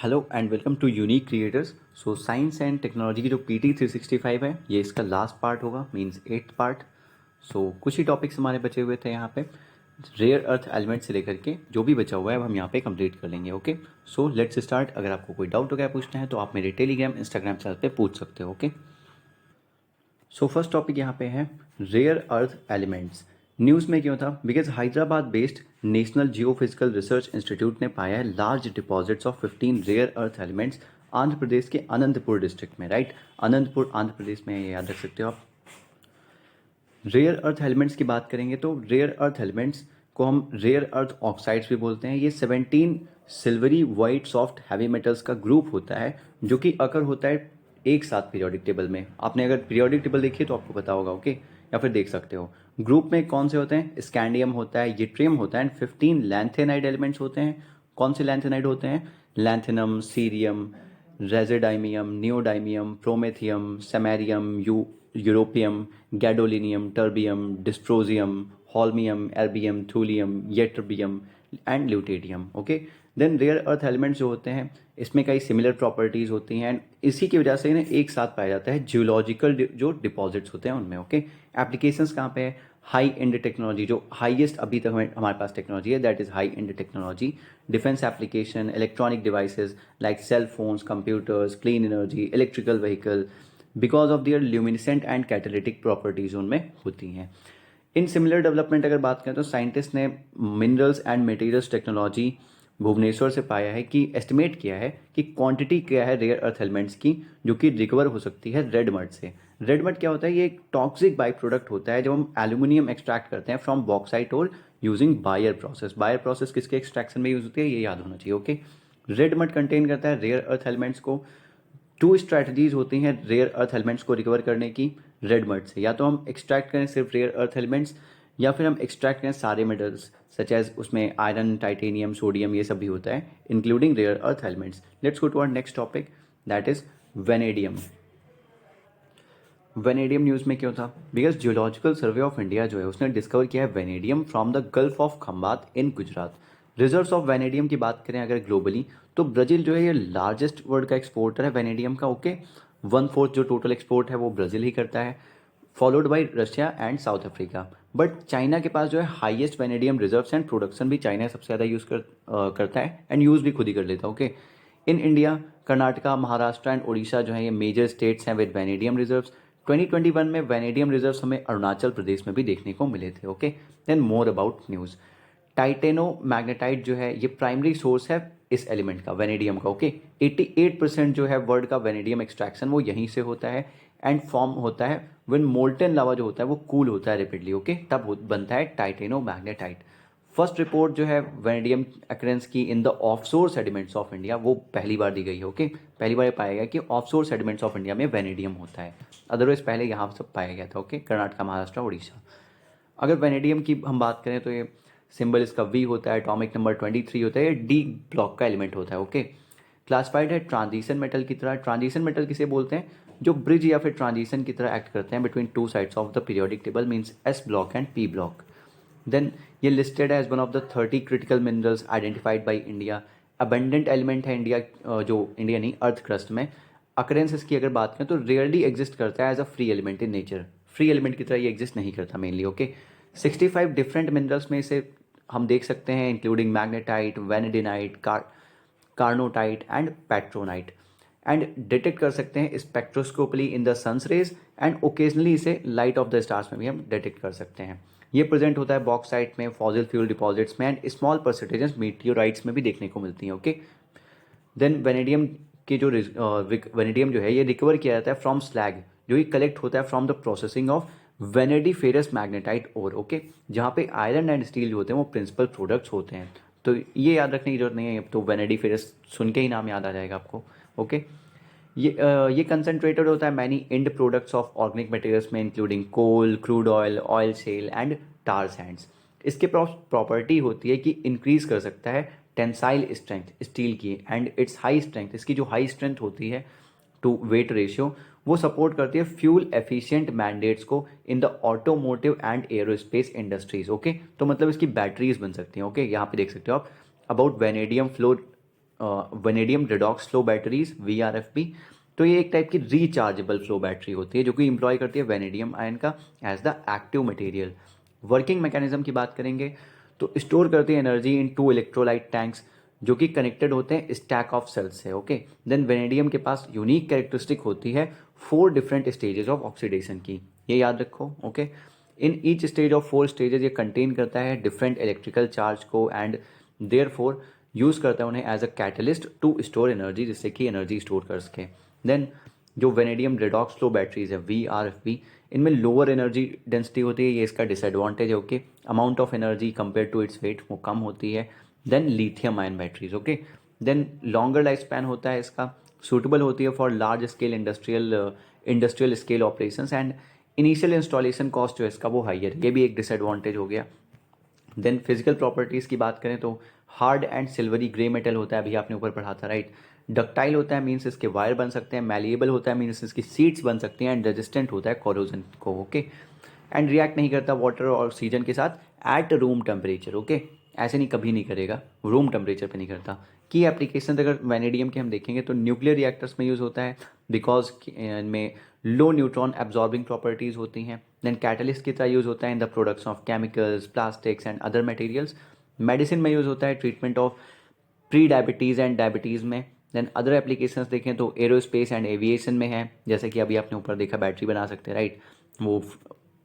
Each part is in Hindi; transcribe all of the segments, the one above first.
Hello and welcome to unique creators. So science and technology की जो PT 365 है ये इसका लास्ट पार्ट होगा, मींस 8th पार्ट। सो कुछ ही टॉपिक्स हमारे बचे हुए थे यहाँ पे, रेयर अर्थ एलिमेंट से लेकर के जो भी बचा हुआ है अब हम यहाँ पे कंप्लीट कर लेंगे। Okay, so let's start. अगर आपको कोई डाउट वगैरह पूछना है तो आप मेरे टेलीग्राम इंस्टाग्राम चैनल पे पूछ सकते हो। ओके, सो फर्स्ट टॉपिक यहाँ पे है रेयर अर्थ एलिमेंट्स। न्यूज़ में क्यों था? Because Hyderabad based national geophysical research institute ने पाया है large deposits of 15 rare earth elements Andhra Pradesh के अनंतपुर डिस्ट्रिक्ट में। राइट, अनंतपुर आंध्र प्रदेश में है, ये याद रख सकते हो आप। रेयर अर्थ एलिमेंट्स की बात करेंगे तो रेयर अर्थ एलिमेंट्स को हम रेयर अर्थ ऑक्साइड्स भी बोलते हैं। ये 17 silvery white soft heavy metals का ग्रुप होता है जो कि अकर होता है एक साथ पीरियोडिक टेबल में। आपने अगर पीरियोडिक टेबल देखी है तो आपको पता होगा। ओके, या फिर देख सकते हो। ग्रुप में कौन से होते हैं? स्कैंडियम होता है, यट्रियम होता है एंड 15 लैंथेनाइड एलिमेंट्स होते हैं। कौन से लैंथेनाइड होते हैं? Lanthanum, cerium, praseodymium, neodymium, promethium, samarium, europium, gadolinium, terbium, dysprosium, holmium, erbium, thulium, ytterbium and lutetium. Okay, then rare earth elements जो होते हैं इसमें कई सिमिलर प्रॉपर्टीज होती हैं एंड इसी की वजह से इन्हें एक साथ पाया जाता है जियोलॉजिकल जो डिपॉजिट्स होते हैं उनमें। ओके, एप्लीकेशंस कहाँ पे है? हाई एंड टेक्नोलॉजी, जो हाईएस्ट अभी तक हमारे पास टेक्नोलॉजी है that is high end technology. Defence application, electronic devices like cell phones, computers, clean energy, electrical vehicle, because of their luminescent and catalytic properties उनमें होती हैं। इन सिमिलर डेवलपमेंट अगर बात करें तो साइंटिस्ट ने minerals and materials technology Bhubaneswar से पाया है कि एस्टिमेट किया है कि क्वांटिटी क्या है रेयर अर्थ एलिमेंट्स की जो कि रिकवर हो सकती है रेड मड से। रेड मड क्या होता है? ये एक टॉक्सिक बाई प्रोडक्ट होता है जब हम एल्यूमिनियम एक्सट्रैक्ट करते हैं फ्रॉम बॉक्साइट और using Bayer process. Bayer process किसके एक्सट्रैक्शन में यूज होती है ये याद होना चाहिए। ओके, रेड मड कंटेन करता है रेयर अर्थ एलिमेंट्स को। टू स्ट्रैटेजीज होती हैं रेयर अर्थ एलिमेंट्स को रिकवर करने की रेड मड से। या तो हम एक्सट्रैक्ट करें सिर्फ रेयर अर्थ एलिमेंट्स या फिर हम एक्सट्रैक्ट करें सारे मेटल्स सच एज उसमें आयरन, टाइटेनियम, सोडियम, ये सब भी होता है including rare earth elements. Let's go to our next topic that is vanadium. Vanadium news में क्यों था? Because Geological Survey of India जो है उसने डिस्कवर किया है vanadium from the Gulf of Khambhat in Gujarat. Reserves of vanadium की बात करें अगर ग्लोबली तो ब्राज़ील जो है ये लार्जेस्ट वर्ल्ड का एक्सपोर्टर है वेनेडियम का। ओके, 1/4 जो टोटल एक्सपोर्ट है वो ब्राज़ील ही करता है, followed by Russia and south Africa. But China के पास जो है highest vanadium reserves and production भी चाइना सबसे ज़्यादा यूज़ करता है एंड यूज़ भी खुद ही कर लेता है। Okay, in India Karnataka, Maharashtra and Orissa जो है ये मेजर स्टेट्स हैं विद वेनेडियम रिजर्व्स। 2021 में वेनेडियम रिजर्व्स हमें अरुणाचल प्रदेश में भी देखने को मिले थे। Okay, then more about news. Titanomagnetite जो है ये प्राइमरी सोर्स है इस एलिमेंट का, वेनेडियम का। ओके, 88% जो है वर्ल्ड का वेनेडियम एक्सट्रैक्शन वो यहीं से होता है एंड फॉर्म होता है व्हेन मोल्टेन लावा जो होता है वो कूल होता है रेपिडली। ओके, तब बनता है टाइटेनो मैग्नेटाइट। फर्स्ट रिपोर्ट जो है वेनेडियम अक्रेंस की in the offshore sediments of India वो पहली बार दी गई है। ओके, पहली बार पाया गया कि ऑफशोर सेडिमेंट्स ऑफ इंडिया में वेनेडियम होता है, अदरवाइज पहले यहाँ सब पाया गया था। ओके, कर्नाटका, महाराष्ट्र, उड़ीसा। अगर वेनेडियम की हम बात करें तो ये सिंबल इसका V होता है, एटॉमिक नंबर 23 होता है, ये D ब्लॉक का एलिमेंट होता है। ओके, क्लासिफाइड है ट्रांजिशन मेटल की तरह। ट्रांजिशन मेटल किसे बोलते हैं? जो ब्रिज या फिर ट्रांजिशन की तरह एक्ट करते हैं between two sides of the periodic table, means S block and P block. Then ये लिस्टेड है as one of the 30 critical minerals identified by India. Abundant element है इंडिया, जो इंडिया नहीं अर्थ क्रस्ट में। अकरेंसेस की अगर बात करें तो रेयरली एग्जिस्ट करता है as a free element in nature. Free element की तरह ये एग्जिस्ट नहीं करता मेनली। ओके, 65 डिफरेंट मिनरल्स में से हम देख सकते हैं including magnetite, vanadinite, carnotite and patronite. And detect कर सकते हैं spectroscopically in the sun's rays and occasionally इसे लाइट ऑफ द स्टार्स में भी हम डिटेक्ट कर सकते हैं। ये प्रेजेंट होता है बॉक्साइट में, फॉसिल फ्यूल डिपॉजिट्स में एंड स्मॉल परसेंटेजेस मीटियोराइट्स में भी देखने को मिलती हैं। ओके, देन वेनेडियम के जो वेनेडियम जो है ये रिकवर किया जाता है फ्रॉम स्लैग जो कि कलेक्ट होता है from the processing of vanadiferous magnetite ore. Okay, जहाँ पे आयरन एंड स्टील जो होते हैं वो प्रिंसिपल प्रोडक्ट्स होते हैं। तो ये याद रखने की जरूरत नहीं है, तो वेनेडिफेरस सुन के ही नाम याद आ जाएगा आपको। ओके, ये कंसनट्रेटेड होता है many end products of organic materials में including coal, crude oil, oil shale and tar sands. इसके प्रॉपर्टी होती है कि इंक्रीज कर सकता है टेंसाइल स्ट्रेंथ स्टील की एंड इट्स हाई स्ट्रेंथ, इसकी जो हाई स्ट्रेंथ होती है टू वेट रेशियो वो सपोर्ट करती है फ्यूल एफिशिएंट मैंडेट्स को in the automotive and aerospace industries. Okay, तो मतलब इसकी बैटरीज बन सकती हैं। ओके, यहाँ पे देख सकते हो आप about vanadium flow vanadium redox flow batteries VRFB। तो ये एक टाइप की रिचार्जेबल फ्लो बैटरी होती है जो कि इम्प्लॉय करती है वेनेडियम आयन का as the active material. Working mechanism की बात करेंगे तो स्टोर करती है एनर्जी इन 2 इलेक्ट्रोलाइट टैंक्स जो कि कनेक्टेड होते हैं स्टैक ऑफ सेल्स से। ओके, देन वेनेडियम के पास यूनिक कैरेक्टरिस्टिक होती है 4 डिफरेंट स्टेजेस ऑफ ऑक्सीडेशन की, ये याद रखो। Okay, in each stage of 4 stages ये कंटेन करता है डिफरेंट इलेक्ट्रिकल चार्ज को एंड देयर फोर यूज़ करता है उन्हें as a catalyst to store energy, जिससे कि एनर्जी स्टोर कर सके। देन जो वेनेडियम रिडॉक्स फ्लो बैटरीज है VRFB, इनमें लोअर एनर्जी डेंसिटी होती है, ये इसका डिसएडवांटेज है। Okay, amount of energy compare to its weight वो कम होती है। Then lithium ion batteries. Okay, then longer life span होता है इसका, सूटेबल होती है for large scale industrial scale operations and initial installation cost जो है इसका वो हाइयर, ये भी एक डिसएडवांटेज हो गया। देन फिजिकल प्रॉपर्टीज़ की बात करें तो hard and silvery grey metal होता है, अभी आपने ऊपर पढ़ा था राइट। डक्टाइल होता है मीन्स इसके वायर बन सकते हैं, मैलिएबल होता है मीन्स इसकी सीट्स बन सकती हैं, एंड रेजिस्टेंट होता है कोरोजन को। ओके, एंड रिएक्ट नहीं करता वाटर और ऑक्सीजन के साथ एट रूम टेम्परेचर। ओके, ऐसे नहीं, कभी नहीं करेगा, रूम टेम्परेचर पे नहीं करता। की एप्लीकेशन अगर वैनेडियम के हम देखेंगे तो न्यूक्लियर रिएक्टर्स में यूज़ होता है बिकॉज इनमें लो न्यूट्रॉन एब्जॉर्बिंग प्रॉपर्टीज़ होती हैं। देन कैटलिस्ट की तरह यूज़ होता है in the production of chemicals, plastics and other materials. Medicine में यूज़ होता है treatment of pre diabetes and diabetes में। देन अदर एप्लीकेशंस देखें तो एरोस्पेस एंड एविएशन में है, जैसे कि अभी आपने ऊपर देखा बैटरी बना सकते हैं राइट। वो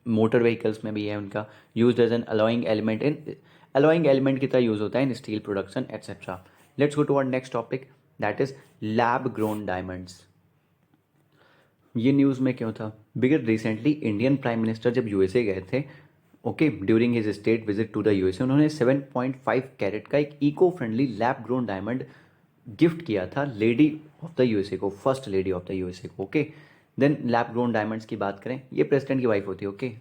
मोटर व्हीकल्स में भी है उनका use as an alloying element की तरह यूज होता है in steel production etcetera. Let's go to our next topic that is lab grown diamonds. ये न्यूज़ में क्यों था? Because recently Indian prime minister जब यूएसए गए थे, okay, during his state visit to the USA, उन्होंने 7.5 कैरेट का एक eco friendly lab grown diamond gift किया था लेडी ऑफ द यूएसए को, first lady of the USA को। Okay, then lab grown diamonds की बात करें, ये प्रेसिडेंट की वाइफ होती है। ओके,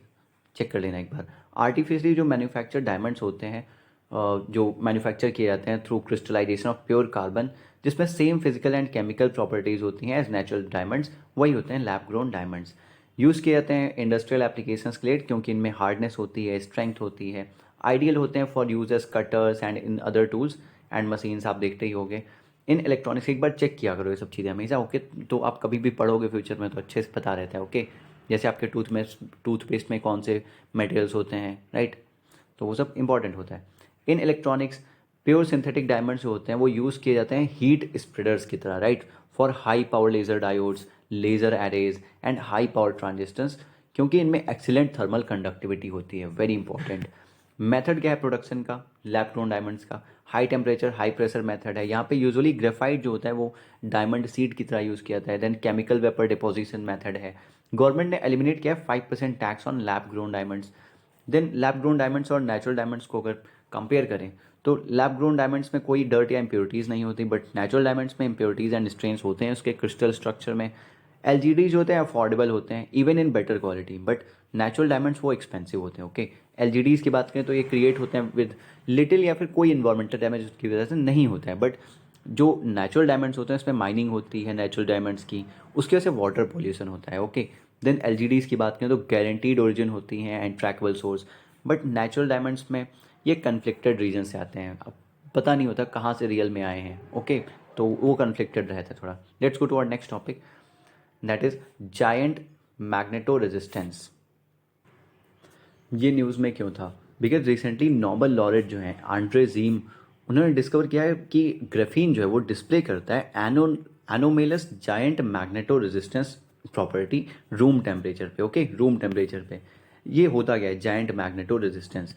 चेक कर लेना एक बार। आर्टिफिशियली जो मैन्युफैक्चर डायमंड्स होते हैं, जो मैन्युफैक्चर किए जाते हैं through crystallization of pure carbon, जिसमें same physical and chemical properties होती हैं एज नेचुरल डायमंड्स, वही होते हैं लैब ग्रोन डायमंड्स। यूज़ किए जाते हैं इंडस्ट्रियल एप्लीकेशंस के लिए क्योंकि इनमें हार्डनेस होती है, स्ट्रेंथ होती है, आइडियल होते हैं for use as cutters and in other tools and machines, आप देखते ही होंगे। इन इलेक्ट्रॉनिक्स एक बार चेक किया करो ये सब चीज़ें हमेशा। ओके, तो आप कभी भी पढ़ोगे फ्यूचर में तो अच्छे से पता रहता है। ओके, जैसे आपके टूथपेस्ट में कौन से मटेरियल्स होते हैं राइट, तो वो सब इंपॉर्टेंट होता है। In electronics pure synthetic diamonds जो होते हैं वो यूज़ किए जाते हैं हीट स्प्रेडर्स की तरह right, for high power laser diodes, laser arrays and high power transistors, क्योंकि इनमें एक्सीलेंट थर्मल कंडक्टिविटी होती है, वेरी इंपॉर्टेंट। मेथड क्या है प्रोडक्शन का लैब ग्रोन डायमंड्स का? High temperature high pressure method है। यहाँ पे यूजुअली ग्रेफाइट जो होता है वो डायमंड सीड की तरह यूज़ किया जाता है। Then chemical vapour deposition method है। गवर्नमेंट ने एलिमिनेट किया है 5% tax on lab grown diamonds. Then lab grown diamonds और नेचुरल डायमंड्स को अगर कंपेयर करें तो लैब ग्रोन डायमंड्स में कोई डर्ट या इंप्योरिटीज़ नहीं होती, बट नेचुरल डायमंड्स में इंप्योरिटीज़ एंड स्ट्रेन्स होते हैं उसके क्रिस्टल स्ट्रक्चर में। एलजीडी जो होते हैं अफोर्डेबल होते हैं even in better quality, but natural diamonds वो एक्सपेंसिव होते हैं। ओके, एलजीडीज़ की बात करें तो ये क्रिएट होते हैं विद लिटिल या फिर कोई इन्वायरमेंटल डैमेज की वजह से नहीं होता है, बट जो नेचुरल डायमंड्स होते हैं इसमें माइनिंग होती है नेचुरल डायमंड्स की, उसकी वजह से वाटर पोल्यूशन होता है। ओके, देन एलजीडीज़ की बात करें तो गारंटीड ओरिजिन होती हैं and trackable source, but natural diamonds में ये कन्फ्लिक्टेड रीजन से आते हैं, अब पता नहीं होता कहाँ से रियल में आए हैं। ओके, तो वो कन्फ्लिक्टेड रहता है थोड़ा। Let's go to our next topic that is giant magneto resistance. ये न्यूज़ में क्यों था? बिकॉज रिसेंटली नोबेल लॉरेट जो हैं आंड्रे जीम, उन्होंने डिस्कवर किया है कि ग्राफीन जो है वो डिस्प्ले करता है anomalous giant magneto resistance property room temperature पे। ओके, रूम टेम्परेचर पे ये होता क्या है जायंट मैग्नेटो रेजिस्टेंस?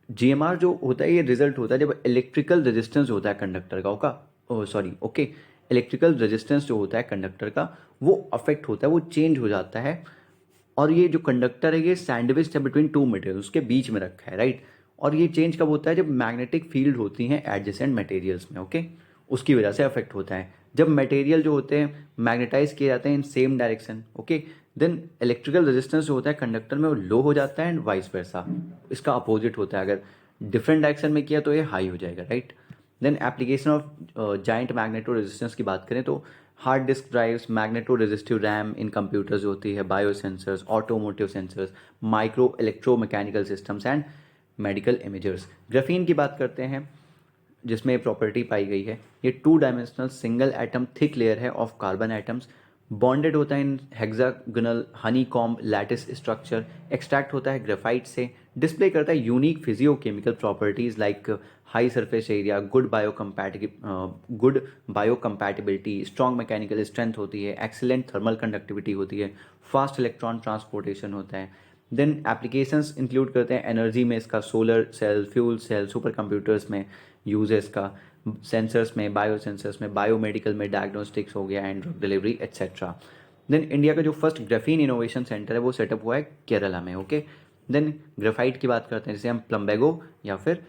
जीएमआर जो होता है ये रिजल्ट होता है जब इलेक्ट्रिकल रेजिस्टेंस होता है कंडक्टर का, सॉरी ओके, इलेक्ट्रिकल रेजिस्टेंस जो होता है कंडक्टर का वो अफेक्ट होता है, वो चेंज हो जाता है। और ये जो कंडक्टर है ये सैंडविच है बिटवीन टू मटेरियल, उसके बीच में रखा है राइट। और ये चेंज कब होता है? जब मैग्नेटिक फील्ड होती हैं एडजेसेंट मटेरियल्स में। ओके, उसकी वजह से अफेक्ट होता है जब मटेरियल जो होते हैं मैग्नेटाइज किए जाते हैं in same direction. Okay, then electrical resistance जो होता है कंडक्टर में वो लो हो जाता है एंड वाइस वर्सा, इसका अपोजिट होता है। अगर डिफरेंट डायरेक्शन में किया तो ये हाई हो जाएगा right. Then application of giant magneto resistance की बात करें तो hard disk drives, magneto resistive RAM in computers जो होती है, bio sensors, automotive sensors, micro electromechanical systems and medical imagers. Graphene की बात करते हैं, जिसमें प्रॉपर्टी पाई गई है, ये 2 dimensional single atom thick layer है ऑफ कार्बन एटम्स, बॉन्डेड होता है in hexagonal honeycomb lattice structure, extract होता है ग्रेफाइट से, डिस्प्ले करता है unique physicochemical properties like high surface area, good biocompatibility, strong mechanical strength होती है, एक्सीलेंट थर्मल कंडक्टिविटी होती है, फास्ट इलेक्ट्रॉन ट्रांसपोर्टेशन होता है। देन एप्लीकेशंस इंक्लूड करते हैं एनर्जी में इसका, solar cell, fuel cell, super computers में यूज है इसका, सेंसर्स में, बायो सेंसर्स में, बायोमेडिकल में, डायग्नोस्टिक्स हो गया and drug delivery etcetera. Then India का जो फर्स्ट ग्राफीन इनोवेशन सेंटर है वो सेटअप हुआ है केरला में। ओके, देन ग्रेफाइट की बात करते हैं जिसे हम प्लम्बेगो या फिर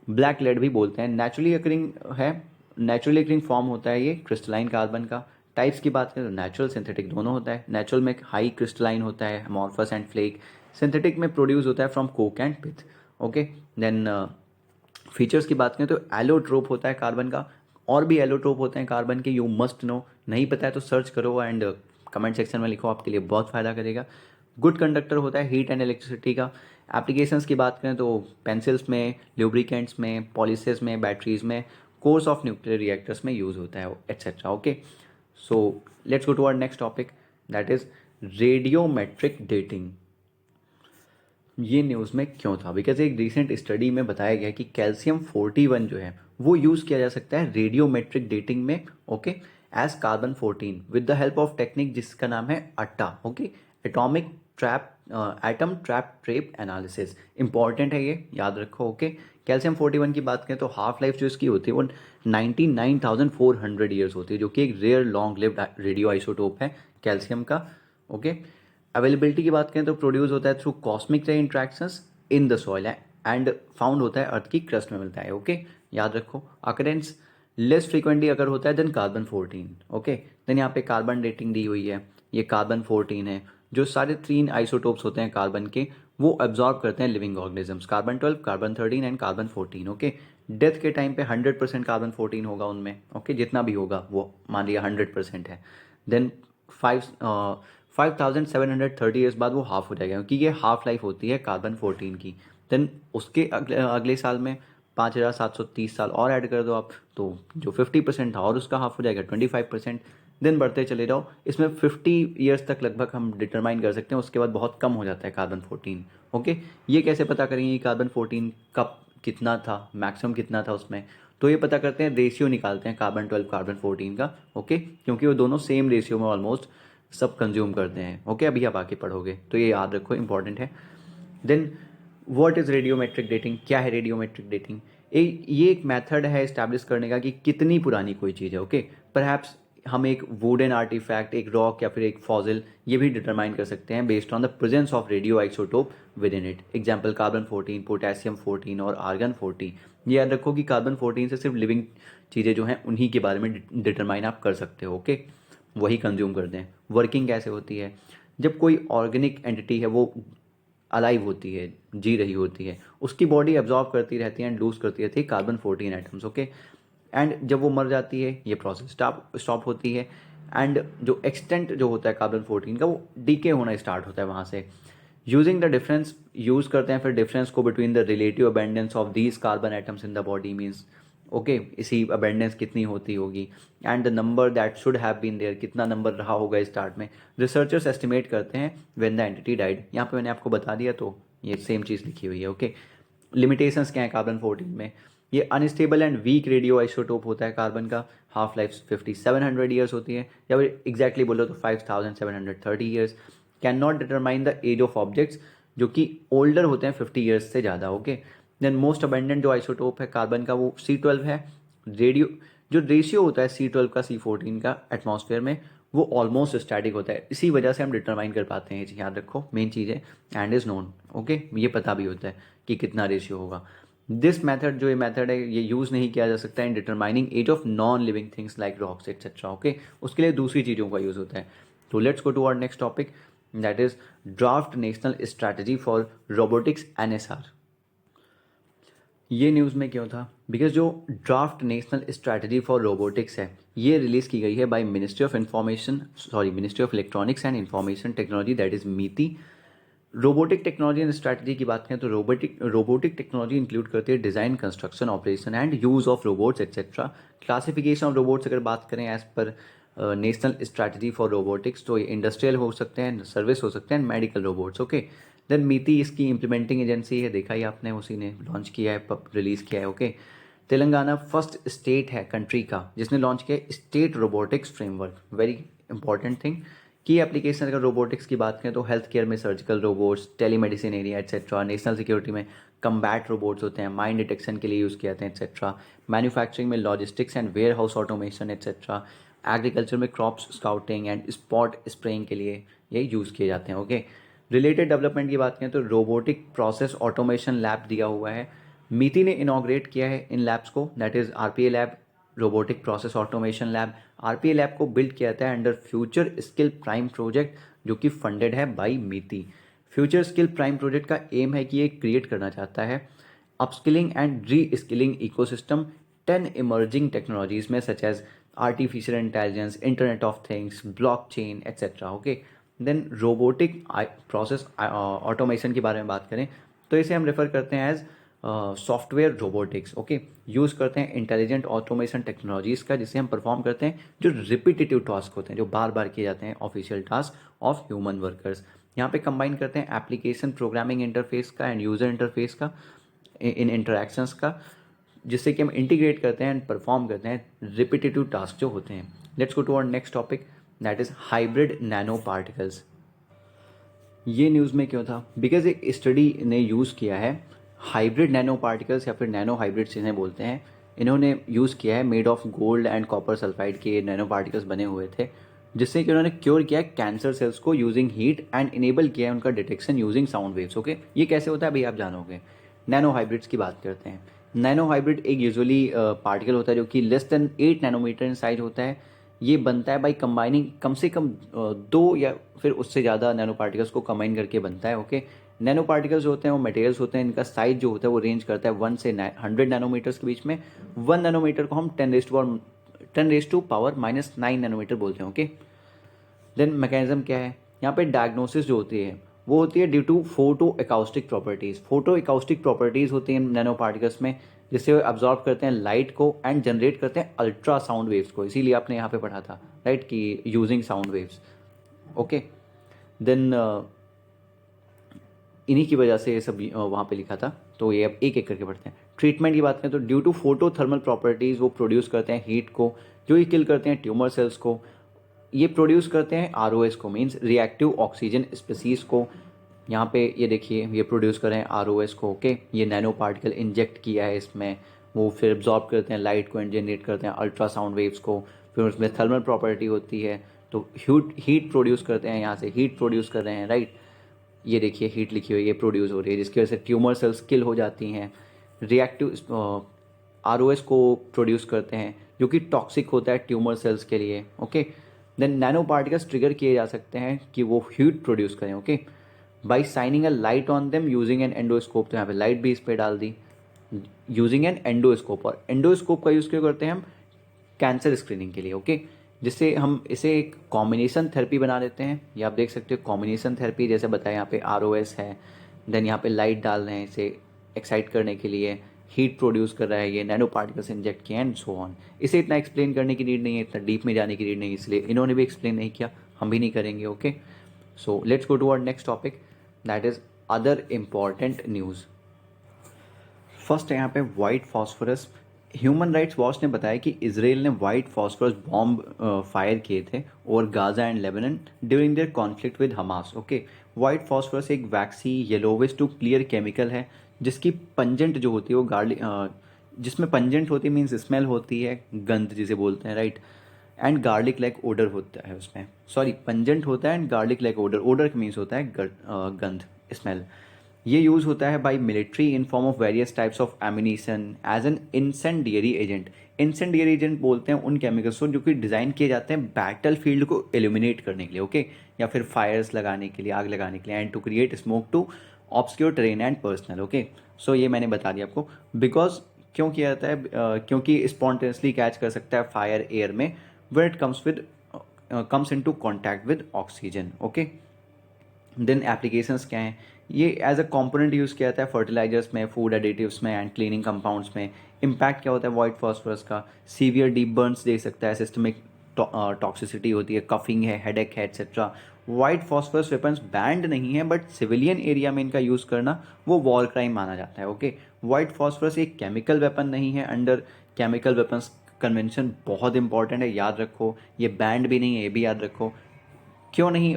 ब्लैक लेड भी बोलते हैं। नेचुरली अकरिंग फॉर्म होता है ये क्रिस्टलाइन कार्बन का। टाइप्स की बात करें तो नेचुरल सिंथेटिक दोनों होता है। नेचुरल में हाई क्रिस्टलाइन होता है, अमॉर्फस एंड फ्लेक। सिंथेटिक में प्रोड्यूस होता है from coke and pith. Okay, then features की बात करें तो एलोट्रोप होता है कार्बन का। और भी एलोट्रोप होते हैं कार्बन के, यू मस्ट नो। नहीं पता है तो सर्च करो एंड कमेंट सेक्शन में लिखो, आपके लिए बहुत फ़ायदा करेगा। गुड कंडक्टर होता है हीट एंड इलेक्ट्रिसिटी का। एप्लीकेशंस की बात करें तो पेंसिल्स में, ल्यूब्रिकेंट्स में, पॉलिसेस में, बैटरीज में, कोर्स ऑफ न्यूक्लियर रिएक्टर्स में यूज़ होता है etcetera. Okay, so let's go to our next topic, that is radiometric dating. ये न्यूज़ में क्यों था? बिकॉज एक रिसेंट स्टडी में बताया गया कि कैल्शियम 41 जो है वो यूज़ किया जा सकता है रेडियोमेट्रिक डेटिंग में। Okay, as carbon 14 with the help of technique जिसका नाम है ATTA. Okay, atomic trap atom trap trap analysis. Important है ये, याद रखो। ओके, कैल्शियम 41 की बात करें तो हाफ लाइफ जो इसकी होती है वो 99,400 ईयर्स होती है, जो कि एक rare long lived radio isotope है कैल्शियम का। ओके, अवेलेबिलिटी की बात करें तो प्रोड्यूस होता है through cosmic ray interactions in the soil and found होता है अर्थ की क्रस्ट में मिलता है। ओके, याद रखो। अकरेंस लेस फ्रीक्वेंटली अगर होता है देन कार्बन 14। ओके, देन यहाँ पे कार्बन डेटिंग दी हुई है, ये कार्बन 14 है। जो सारे 3 आइसोटोप्स होते हैं कार्बन के वो एब्जॉर्ब करते हैं living organisms, carbon 12, carbon 13 and carbon 14। Okay, death के टाइम पे 100% कार्बन 14 होगा उनमें। ओके, जितना भी होगा वो मान लिया 100% है। देन 5,730 ईयर्स बाद वो हाफ हो जाएगा, क्योंकि ये हाफ लाइफ होती है कार्बन 14 की। देन उसके अगले साल में 5,730 साल और ऐड कर दो आप, तो जो 50% था और उसका हाफ हो जाएगा 25%। दिन बढ़ते चले जाओ, इसमें 50 ईयर्स तक लगभग हम डिटरमाइन कर सकते हैं, उसके बाद बहुत कम हो जाता है कार्बन 14। ओके, ये कैसे पता करेंगे कार्बन 14 कब कितना था, मैक्सिमम कितना था उसमें? तो ये पता करते हैं, रेशियो निकालते हैं कार्बन 12 कार्बन 14 का। ओके, क्योंकि वो दोनों सेम रेशियो में ऑलमोस्ट सब कंज्यूम करते हैं। ओके, अभी आप आगे पढ़ोगे तो ये याद रखो, इंपॉर्टेंट है। Then what is radiometric dating? क्या है रेडियोमेट्रिक डेटिंग? ये एक मेथड है इस्टेब्लिश करने का कि कितनी पुरानी कोई चीज़ है। ओके, परहैप्स हम एक वुडन आर्टिफैक्ट, एक रॉक या फिर एक फॉसिल, ये भी डिटरमाइन कर सकते हैं based on the presence of radio isotope with in it. Example carbon 14, potassium 14 और आर्गन 40। ये याद रखो कि कार्बन 14 से सिर्फ लिविंग चीज़ें जो हैं उन्हीं के बारे में डिटरमाइन आप कर सकते हो। ओके, वही कंज्यूम करते हैं। वर्किंग कैसे होती है? जब कोई ऑर्गेनिक एंटिटी है वो अलाइव होती है, जी रही होती है, उसकी बॉडी एब्जॉर्ब करती रहती है एंड लूज करती रहती है कार्बन 14 एटम्स। ओके, एंड जब वो मर जाती है ये प्रोसेस स्टॉप होती है एंड जो एक्सटेंट जो होता है कार्बन 14 का वो डीके होना स्टार्ट होता है वहाँ से। यूजिंग द डिफरेंस यूज़ करते हैं फिर डिफरेंस को between the relative abundance of these carbon atoms in the body means. Okay, इसी अबेंडेंस कितनी होती होगी and the number that should have been there, कितना नंबर रहा होगा स्टार्ट में। रिसर्चर्स एस्टिमेट करते हैं व्हेन द एंटिटी डाइड। यहाँ पे मैंने आपको बता दिया तो ये सेम चीज़ लिखी हुई है। ओके, लिमिटेशंस क्या है कार्बन 14 में? ये unstable and weak radio isotope होता है कार्बन का। हाफ लाइफ 5700 ईयर्स होती है, या फिर एग्जैक्टली बोलो तो 5730 years. Can not determine the age of objects, जो कि ओल्डर होते हैं 50 ईयर्स से ज़्यादा। ओके, देन मोस्ट अबेंडेंट जो आइसोटोप है कार्बन का वो C12 है। रेडियो जो रेशियो होता है C12 का C14 का एटमॉस्फेयर में वो ऑलमोस्ट स्टैटिक होता है, इसी वजह से हम डिटरमाइन कर पाते हैं। ये याद रखो, मेन चीज़ है एंड इज़ नोन। ओके, ये पता भी होता है कि कितना रेशियो होगा। दिस मेथड जो ये मेथड है ये यूज़ नहीं किया जा सकता in determining age of non living things like rocks etcetera. Okay, उसके लिए दूसरी चीज़ों का यूज़ होता है। तो let's go to our next topic, that is draft national strategy for robotics NSR। ये न्यूज़ में क्यों था? बिकॉज जो draft national strategy for robotics है ये रिलीज़ की गई है by ministry of electronics and information technology, that is MITI। Robotic technology and strategy की बात करें तो रोबोटिक टेक्नोलॉजी इंक्लूड करती है design, construction, operation and use of robots etcetera. Classification of robots अगर बात करें as per national strategy for robotics, तो ये इंडस्ट्रियल हो सकते हैं, सर्विस हो सकते हैं, मेडिकल रोबोट्स। ओके, देन मीती इसकी इम्प्लीमेंटिंग एजेंसी है, देखा ही आपने, उसी ने लॉन्च किया है, रिलीज़ किया है। ओके, तेलंगाना फर्स्ट स्टेट है कंट्री का जिसने लॉन्च किया state robotics framework, very important thing. की एप्लीकेशन अगर रोबोटिक्स की बात करें तो हेल्थ केयर में surgical robots, telemedicine area etcetera, national security में कम्बैट रोबोट्स होते हैं, माइन डिटेक्शन के लिए यूज़ किए जाते हैं एक्सेट्रा, मैन्युफैक्चरिंग में logistics and warehouse automation etcetera, agriculture में crops scouting and spot spraying के लिए ये यूज़ किए जाते हैं। ओके, रिलेटेड डेवलपमेंट की बात करें तो रोबोटिक प्रोसेस ऑटोमेशन लैब दिया हुआ है, मीती ने इनॉग्रेट किया है इन लैब्स को, that is RPA lab, robotic process automation lab. RPA lab को बिल्ड किया जाता है under future skill prime project, जो कि फंडेड है by MeitY. Future skill prime project का एम है कि ये क्रिएट करना चाहता है upskilling and reskilling ecosystem 10 emerging technologies में, such as artificial intelligence, internet of things, blockchain etcetera. Okay, then robotic process automation के बारे में बात करें तो इसे हम रेफर करते हैं as software robotics. Okay, use करते हैं इंटेलिजेंट ऑटोमेशन टेक्नोलॉजीज़ का, जिसे हम परफॉर्म करते हैं जो रिपीटेटिव टास्क होते हैं, जो बार बार किए जाते हैं, official task of human workers. यहाँ पे कंबाइन करते हैं एप्लीकेशन प्रोग्रामिंग इंटरफेस का एंड यूज़र इंटरफेस का, इन इंटरेक्शंस का, जिससे कि हम इंटीग्रेट करते हैं एंड परफॉर्म करते हैं रिपीटेटिव टास्क जो होते हैं। Let's go to our next topic, that is hybrid nano particles. ये न्यूज़ में क्यों था? बिकॉज एक स्टडी ने यूज़ किया है हाइब्रिड नैनो पार्टिकल्स, या फिर नैनो हाइब्रिड्स इन्हें बोलते हैं। इन्होंने यूज़ किया है made of gold and copper sulphide के नैनो पार्टिकल्स बने हुए थे, जिससे कि उन्होंने क्योर किया कैंसर सेल्स को यूजिंग हीट एंड इनेबल किया है उनका detection using sound waves. Okay, ये कैसे होता है भाई आप जानोगे। नैनो हाइब्रिड्स की बात करते हैं। नैनो हाइब्रिड एक यूजुअली पार्टिकल होता है जो कि less than 8 nanometre in size होता है। ये बनता है बाई कंबाइनिंग कम से कम दो या फिर उससे ज़्यादा नैनो पार्टिकल्स को कंबाइन करके बनता है। ओके, नैनो पार्टिकल्स जो होते हैं वो मटेरियल्स होते हैं, इनका साइज जो होता है वो रेंज करता है 1 से 100 नैनोमीटर्स के बीच में। 1 नैनोमीटर को हम 10 रेज टू पावर -9 नैनोमीटर बोलते हैं। ओके, देन मैकेनिज्म क्या है यहाँ पे? डायग्नोसिस जो होती है वो होती है due to photo acoustic properties. Photo acoustic properties होती हैं नैनो पार्टिकल्स में, जिससे वो अब्जॉर्ब करते हैं लाइट को एंड जनरेट करते हैं अल्ट्रा साउंड वेव्स को। इसीलिए आपने यहाँ पे पढ़ा था राइट कि using sound waves. Okay, then इन्हीं की वजह से ये सब वहाँ पे लिखा था, तो ये अब एक एक करके पढ़ते हैं। ट्रीटमेंट की बात करें तो due to photo thermal properties वो प्रोड्यूस करते हैं हीट को, जो ये किल करते हैं ट्यूमर सेल्स को। ये प्रोड्यूस करते हैं ROS को, मीन्स रिएक्टिव ऑक्सीजन स्पीसीज को। यहाँ पे ये देखिए ये प्रोड्यूस कर रहे हैं ROS को। ओके, ये नैनो पार्टिकल इंजेक्ट किया है इसमें, वो फिर एब्जॉर्ब करते हैं लाइट को एंड जनरेट करते हैं अल्ट्रासाउंड वेव्स को। फिर उसमें थर्मल प्रॉपर्टी होती है, तो हीट प्रोड्यूस करते हैं, यहाँ से हीट प्रोड्यूस कर रहे हैं राइट। ये देखिए हीट लिखी हुई है, ये प्रोड्यूस हो रही है, जिसकी वजह से ट्यूमर सेल्स किल हो जाती हैं। रिएक्टिव ROS को प्रोड्यूस करते हैं, जो कि टॉक्सिक होता है ट्यूमर सेल्स के लिए। Okay, then nano particles trigger किए जा सकते हैं कि वो हीट प्रोड्यूस करें। Okay, by shining a light on them using an endoscope, तो यहाँ पे लाइट भी इस पर डाल दी, यूजिंग एन एंडोस्कोप। और एंडोस्कोप का यूज़ क्यों करते हैं हम? कैंसर स्क्रीनिंग के लिए। ओके, जिससे हम इसे एक कॉम्बिनेशन थेरेपी बना देते हैं। ये आप देख सकते हो कॉम्बिनेशन थेरेपी, जैसे बताया यहाँ पे ROS है, देन यहाँ पे लाइट डाल रहे हैं इसे एक्साइट करने के लिए, हीट प्रोड्यूस कर रहा है, ये नैनो पार्टिकल्स इंजेक्ट किए एंड सो ऑन। इसे इतना एक्सप्लेन करने की नीड नहीं है, इतना डीप में जाने की नीड नहीं, इसलिए इन्होंने भी एक्सप्लेन नहीं किया, हम भी नहीं करेंगे। Okay, so let's go to our next topic, that is other important news. First है यहाँ पे white phosphorus. Human rights watch ने बताया कि इसराइल ने वाइट फॉस्फोरस बॉम्ब फायर किए थे over Gaza and Lebanon during their conflict with Hamas. Okay, white phosphorus एक वैक्सी येलोविश टू क्लियर केमिकल है, जिसकी पंजेंट जो होती है वो जिसमें पंजेंट होती है मीन्स स्मेल होती है, गंध जिसे बोलते हैं right, and garlic like odour होता है उसमें। सॉरी, पंजेंट होता है and garlic like odour, odour means होता है गंध, स्मेल। ये यूज़ होता है by military in form of various types of ammunition as an incendiary agent. Incendiary agent बोलते हैं उन केमिकल्स को जो कि डिज़ाइन किए जाते हैं बैटल फील्ड को एल्यूमिनेट करने के लिए। ओके, या फिर फायर्स लगाने के लिए, आग लगाने के लिए, and to create smoke to obscure terrain and personnel. Okay, so ये मैंने बता दिया आपको। बिकॉज क्यों किया जाता है? क्योंकि स्पॉन्टेनियसली कैच कर सकता है फायर एयर में where it comes into contact with oxygen. Okay, then applications क्या हैं, ये एज अ कंपोनेंट यूज़ किया जाता है फर्टिलाइजर्स में, फूड एडिटिव्स में एंड क्लीनिंग कंपाउंड्स में। इम्पैक्ट क्या होता है वाइट फॉस्फोरस का, सीवियर डीप बर्न्स दे सकता है, सिस्टमिक टॉक्सिसिटी होती है, कफिंग है, हेडेक है etcetera. White phosphorus weapons band नहीं है बट सिविलियन एरिया में इनका यूज़ करना वो वॉर क्राइम माना जाता है। ओके, वाइट फॉस्फोरस एक केमिकल वेपन नहीं है अंडर केमिकल वेपन्स कन्वेंशन, बहुत इंपॉर्टेंट है, याद रखो। ये बैंड भी नहीं है, ये भी याद रखो। क्यों नहीं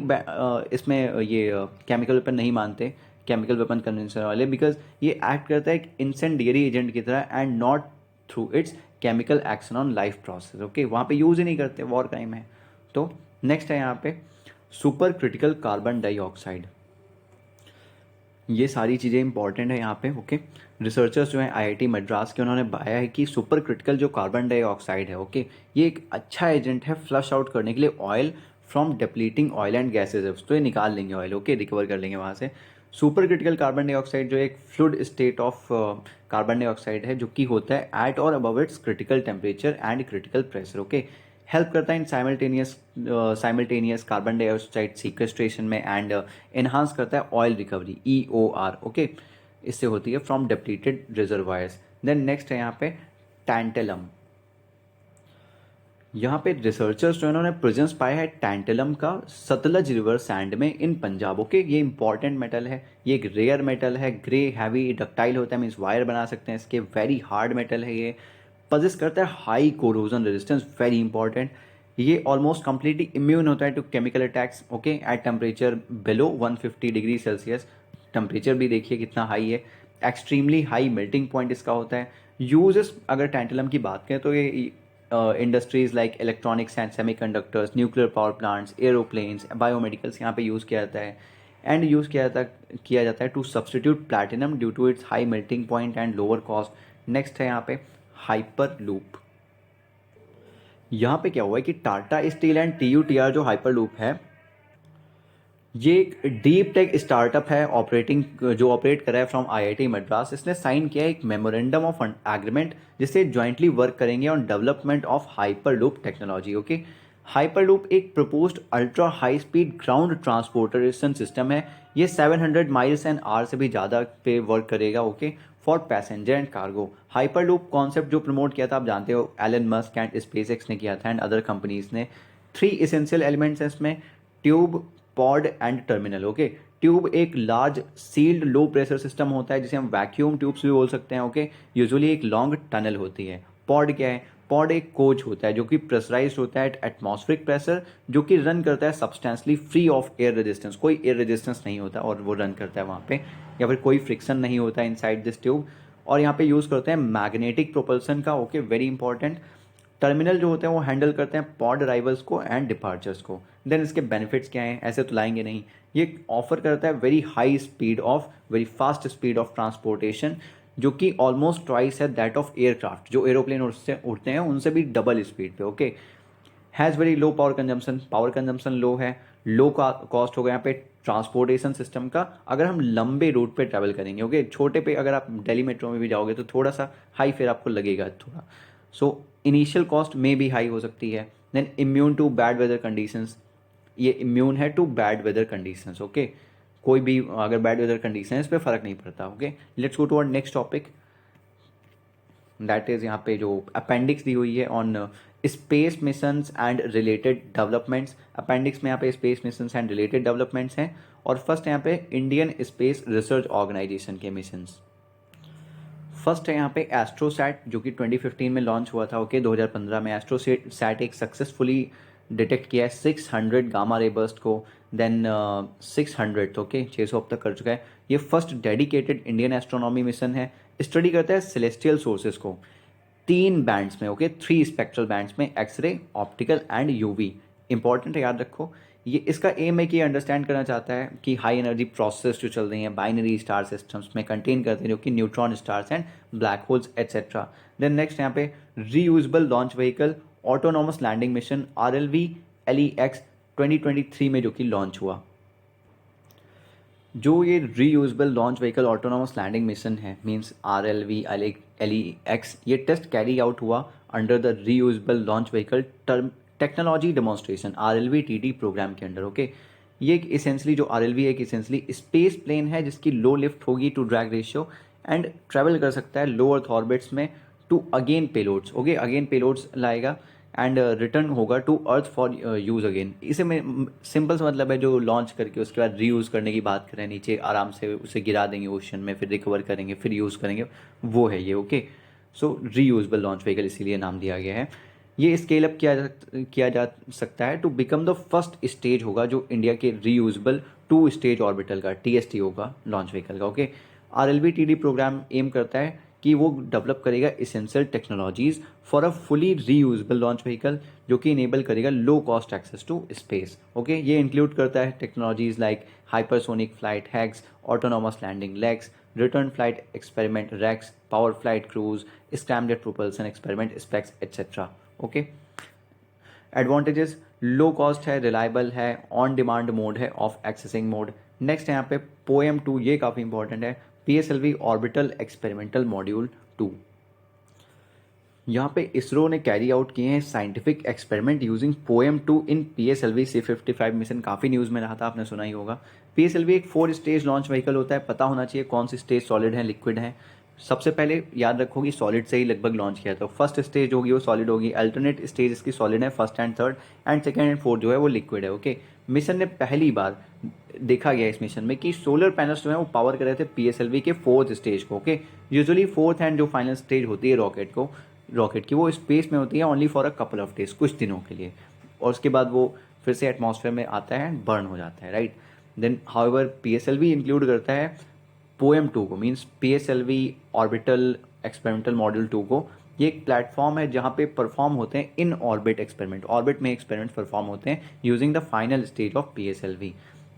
इसमें ये केमिकल वेपन नहीं मानते केमिकल वेपन कन्वेंशन वाले, बिकॉज ये एक्ट करता है एक इंसेंडियरी एजेंट की तरह and not through it's chemical action on life process. Okay, वहाँ पे यूज़ ही नहीं करते, वॉर क्राइम है। तो नेक्स्ट है यहाँ पे सुपर क्रिटिकल कार्बन डाइऑक्साइड। ये सारी चीज़ें इंपॉर्टेंट है यहाँ पे। ओके, रिसर्चर्स जो हैं आईआईटी मद्रास के, उन्होंने बताया है कि सुपर क्रिटिकल जो कार्बन डाइऑक्साइड है, ओके, ये एक अच्छा एजेंट है फ्लश आउट करने के लिए oil from depleting oil and gases. तो ये निकाल लेंगे ऑयल, ओके, रिकवर कर लेंगे वहाँ से। सुपर क्रिटिकल कार्बन डाइऑक्साइड जो एक fluid state of carbon dioxide है, जो कि होता है एट और above its critical temperature and critical pressure. Okay, help करता है in simultaneous carbon dioxide sequestration में एंड एनहांस करता है ऑयल रिकवरी, EOR। ओके, इससे होती है from depleted reservoirs. Then next है यहाँ पे टैंटेलम। यहाँ पे रिसर्चर्स जो इन्होंने प्रेजेंस पाया है टैंटेलम का सतलज रिवर सैंड में इन पंजाब। ओके, ये इंपॉर्टेंट मेटल है, ये एक रेयर मेटल है, ग्रे हैवी डक्टाइल होता है, मीन्स वायर बना सकते हैं इसके, वेरी हार्ड मेटल है ये, पजेस करता है high corrosion resistance, very important. ये ऑलमोस्ट कंप्लीटली इम्यून होता है to chemical attacks, okay, at temperature below 150 degree Celsius. Temperature भी देखिए कितना हाई है, एक्सट्रीमली हाई मेल्टिंग पॉइंट इसका होता है। यूजेस अगर टैंटेलम की बात करें तो ये industries like electronics and semiconductors, nuclear power plants, aeroplanes, biomedicals यहाँ पे यूज़ किया जाता है। एंड यूज़ किया जाता है to substitute platinum due to its high melting point and lower cost. Next है यहाँ पे हाइपर लूप। यहाँ पे क्या हुआ है कि टाटा स्टील एंड TUTR जो हाइपर लूप है, ये एक डीप टेक स्टार्टअप है जो ऑपरेट कर रहा है फ्रॉम आईआईटी मद्रास। इसने साइन किया है एक मेमोरेंडम ऑफ एग्रीमेंट, जिससे ज्वाइंटली वर्क करेंगे on development of hyperloop technology. Okay, hyperloop एक proposed ultra high speed ground transportation system है। ये 700 माइल्स एन आवर से भी ज़्यादा पे वर्क करेगा, okay, for passenger and cargo. Hyper loop concept जो प्रमोट किया था आप जानते हो, एलन मस्क एंड स्पेसएक्स ने किया था एंड अदर कंपनीज ने। 3 इसेंशियल एलिमेंट्स हैं इसमें, tube, pod and terminal. Okay, tube एक large sealed low pressure system होता है जिसे हम वैक्यूम ट्यूब्स भी बोल सकते हैं। ओके, यूजुअली एक लॉन्ग टनल होती है। पॉड क्या है, पॉड एक कोच होता है जो कि प्रेशराइज्ड होता है एट एटमॉस्फेरिक प्रेशर, जो कि रन करता है सब्सटेंसली फ्री ऑफ एयर रेजिस्टेंस, कोई एयर रेजिस्टेंस नहीं होता और वो रन करता है वहाँ पे, या फिर कोई फ्रिक्शन नहीं होता है इनसाइड दिस ट्यूब। और यहाँ पे यूज़ करते हैं मैग्नेटिक प्रोपल्सन का। Okay, very important. टर्मिनल जो होते हैं वो हैंडल करते हैं पॉड अराइवल्स को एंड डिपार्चर्स को। देन इसके बेनिफिट्स क्या हैं, ऐसे तो लाएंगे नहीं। ये ऑफर करता है very fast speed of transportation, जो कि ऑलमोस्ट ट्वाइस है दैट ऑफ एयरक्राफ्ट, जो एरोप्लेन उससे उड़ते हैं उनसे भी डबल स्पीड पे। Okay, has very low power consumption low है, लो का कॉस्ट होगा यहाँ पे ट्रांसपोर्टेशन सिस्टम का। अगर हम लंबे रूट पे ट्रैवल करेंगे, ओके, छोटे पे अगर आप दिल्ली मेट्रो में भी जाओगे तो थोड़ा सा हाई फेयर आपको लगेगा थोड़ा, सो इनिशियल कॉस्ट में भी हाई हो सकती है। Then immune to bad weather conditions, ये इम्यून है to bad weather conditions. Okay, कोई भी अगर बैड वेदर कंडीशन है इस पर फर्क नहीं पड़ता। Okay, let's go to our next topic, that is यहाँ पे जो अपेंडिक्स दी हुई है on space missions and related developments. Appendix में यहाँ पे space missions and related developments हैं, और फर्स्ट यहाँ पे इंडियन स्पेस रिसर्च ऑर्गेनाइजेशन के मिशंस। फर्स्ट है यहाँ पे एस्ट्रोसैट, जो कि 2015 में लॉन्च हुआ था। ओके, 2015 में एस्ट्रोसैट एक सक्सेसफुली डिटेक्ट किया है 600 गामा रे बर्स्ट को। देन 600, ओके, 600 अब तक कर चुका है। ये first dedicated Indian astronomy mission है। स्टडी करता है सेलेस्टियल सोर्सेज को 3 बैंड्स में, ओके, 3 स्पेक्ट्रल बैंड्स में, X-ray, optical and UV. Important है, याद रखो। ये इसका एम है कि अंडरस्टैंड करना चाहता है कि हाई एनर्जी प्रोसेस जो चल रही हैं बाइनरी स्टार सिस्टम्स में कंटेन करते हैं, जो कि neutron stars and black holes etcetera. Then next यहाँ पे reusable launch vehicle autonomous landing mission RLV LEX 2023 में जो कि लॉन्च हुआ। जो ये reusable launch vehicle autonomous landing mission है, मींस RLV LEX, ये टेस्ट कैरी आउट हुआ under the reusable launch vehicle technology demonstration RLVTD programme के अंडर। ओके, ये एक इसेंशली जो RLV है एक इसेंशली स्पेस प्लेन है जिसकी लो लिफ्ट होगी to drag ratio and travel कर सकता है लो अर्थ ऑर्बिट्स में to again payloads, okay, again payloads लाएगा एंड रिटर्न होगा to earth for use again. इसे में सिंपल सा मतलब है जो लॉन्च करके उसके बाद रीयूज़ करने की बात करें, नीचे आराम से उसे गिरा देंगे ओशन में, फिर रिकवर करेंगे, फिर यूज़ करेंगे, वो है ये, ओके। सो रीयूजेबल लॉन्च व्हीकल इसीलिए नाम दिया गया है। ये स्केल अप किया जा सकता है to become the first stage होगा जो इंडिया के रीयूजेबल 2 स्टेज ऑर्बिटल का TST होगा लॉन्च व्हीकल का, ओके। RLV-TD प्रोग्राम एम करता है कि वो डेवलप करेगा essential technologies for a fully reusable launch vehicle जो कि इनेबल करेगा low cost access to space, okay. ये इंक्लूड करता है technologies like hypersonic flight HEX, autonomous landing LEX, return flight experiment REX, power flight cruise, स्क्रैम्बलेड propulsion experiment specs etcetera, okay. Advantages, low cost है, रिलायबल है, ऑन डिमांड मोड है, ऑफ एक्सेसिंग मोड। नेक्स्ट है यहाँ पे POEM-2, ये काफ़ी इंपॉर्टेंट है, PSLV ऑर्बिटल एक्सपेरिमेंटल मॉड्यूल 2। यहाँ पे इसरो ने कैरी आउट किए हैं साइंटिफिक एक्सपेरिमेंट यूजिंग POEM-2 इन PSLV C55 मिशन, काफ़ी न्यूज़ में रहा था, आपने सुना ही होगा। PSLV एक 4 स्टेज लॉन्च व्हीकल होता है, पता होना चाहिए कौन सी स्टेज सॉलिड है लिक्विड है। सबसे पहले याद रखो कि सॉलिड से ही लगभग लॉन्च किया था, फर्स्ट स्टेज होगी वो सॉलिड होगी, अल्टरनेट स्टेज इसकी सॉलिड है, first and third, and second and fourth जो है वो लिक्विड है, ओके। मिशन ने पहली बार देखा गया इस मिशन में कि सोलर पैनल्स जो है वो पावर कर रहे थे PSLV के 4th स्टेज को, ओके। यूजुअली 4th एंड जो फाइनल स्टेज होती है रॉकेट की वो स्पेस में होती है only for a couple of days, कुछ दिनों के लिए, और उसके बाद वो फिर से एटमॉस्फेयर में आता है एंड बर्न हो जाता है, right. Then however PSLV include करता है POEM-2 को, means PSLV orbital experimental module 2 को। ये एक प्लेटफॉर्म है जहाँ पे परफॉर्म होते हैं इन ऑर्बिट एक्सपेरिमेंट, ऑर्बिट में एक्सपेरिमेंट परफॉर्म होते हैं using the final stage of PSLV।